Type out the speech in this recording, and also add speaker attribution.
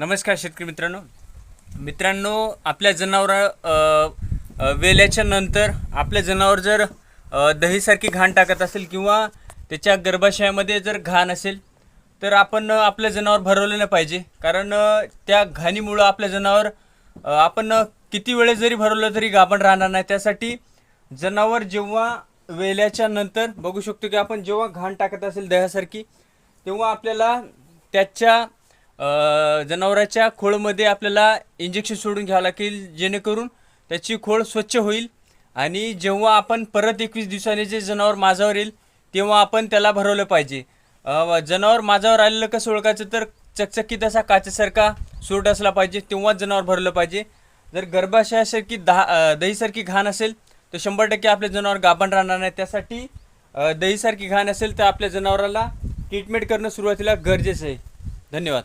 Speaker 1: नमस्कार शेतकरी मित्रांनो आपल्या वेल्याच्या नंतर आपल्या जनावर जर दहीसारखी घाण टाकत असेल किंवा त्याच्या गर्भाशयामध्ये जर घाण असेल तर आपण आपल्या जनावर भरवलं नाही पाहिजे. कारण त्या घाणीमुळं आपल्या जनावर आपण किती वेळेस जरी भरवलं तरी गाभण राहणार नाही. त्यासाठी जनावर जेव्हा वेल्याच्या नंतर बघू शकतो की आपण जेव्हा घाण टाकत असेल दह्यासारखी तेव्हा आपल्याला त्याच्या जनावराच्या खोळमध्ये आपल्याला इंजेक्शन सोडून घ्यावं लागेल, जेणेकरून त्याची खोळ स्वच्छ होईल. आणि जेव्हा आपण परत 21 दिवसांनी जे जनावर माझावर येईल तेव्हा आपण त्याला भरवलं पाहिजे. जनावर माझावर आलेलं कसं ओळखायचं तर चकचकीत असा काचेसारखा सूट असला पाहिजे, तेव्हाच जनावर भरलं पाहिजे. जर गर्भाशयासारखी दहीसारखी घाण असेल तर 100% आपले जनावर गाभण राहणार नाही. त्यासाठी दहीसारखी घाण असेल तर आपल्या जनावराला ट्रीटमेंट करणं सुरुवातीला गरजेचं आहे. धन्यवाद.